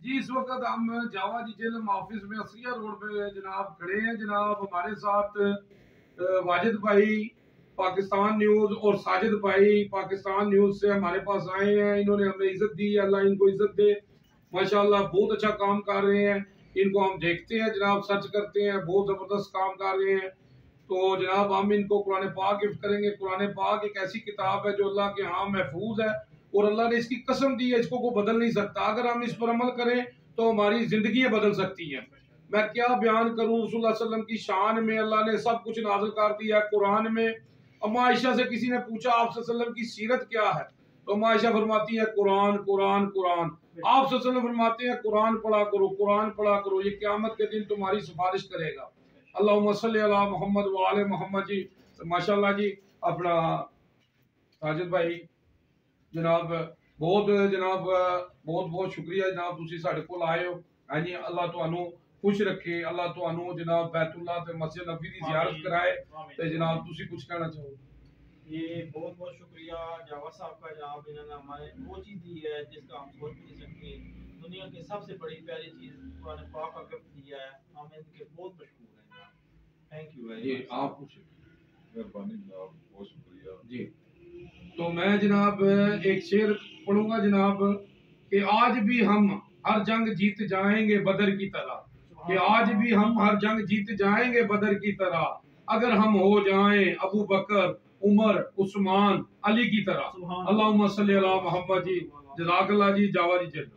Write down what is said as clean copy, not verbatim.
جی اس وقت ہم جاوا جی جیلم آفس میں اسریہ روڈ پہ جناب کھڑے ہیں جناب ہمارے ساتھ واجد بھائی پاکستان نیوز اور ساجد بھائی پاکستان نیوز سے ہمارے پاس آئے ہیں. انہوں نے ہمیں عزت دی, اللہ ان کو عزت دے. ماشاءاللہ بہت اچھا کام کر رہے ہیں. ان کو ہم دیکھتے ہیں جناب, سرچ کرتے ہیں, بہت زبردست کام کر رہے ہیں. تو جناب ہم ان کو قرآن پاک گفٹ کریں گے. قرآن پاک ایک ایسی کتاب ہے جو اللہ کے ہاں محفوظ ہے, اور اللہ نے اس کی قسم دی ہے, اس کو کوئی بدل نہیں سکتا. اگر ہم اس پر عمل کریں تو ہماری زندگیاں بدل سکتی ہیں. میں کیا بیان کروں, رسول اللہ صلی اللہ علیہ وسلم کی شان میں اللہ نے سب کچھ نازل کر دیا ہے قرآن میں. اما عائشہ سے کسی نے پوچھا آپ صلی اللہ علیہ وسلم کی سیرت کیا ہے, تو اما عائشہ فرماتی ہے قرآن قرآن قرآن. آپ صلی اللہ علیہ وسلم فرماتے ہیں قرآن پڑھا کرو, قرآن پڑھا کرو, یہ قیامت کے دن تمہاری سفارش کرے گا. اللہم صلی علی محمد وآل محمد. جی ماشاءاللہ جی اپنا ساجد بھائی جناب بہت بہت شکریہ جناب, تسی ساڈے کول آئے ہو. ہاں جی, اللہ تانوں خوش رکھے, اللہ تانوں جناب بیت اللہ تے مسجد نبوی دی زیارت کرائے. تے جناب تسی کچھ کہنا چاہو؟ یہ بہت بہت شکریہ جاوا صاحب کا, جناب انہوں نے ہمارے وہ چیز دی ہے جس کا ہم سوچ بھی نہیں سکتے. دنیا کی سب سے بڑی پیاری چیز قرآن پاک کا گفٹ دیا ہے, ہم ان کے بہت مشہور ہیں جناب. Thank you very much. آپ کچھ مہربانی جناب, بہت شکریہ. جی تو میں جناب ایک شعر پڑھوں گا جناب, کہ آج بھی ہم ہر جنگ جیت جائیں گے بدر کی طرح. کہ آج بھی ہم ہر جنگ جیت جائیں گے بدر کی طرح, اگر ہم ہو جائیں ابو بکر عمر عثمان علی کی طرح. اللہم صلی علی محمد. جی جزاک اللہ جی. جاوا جی چلو.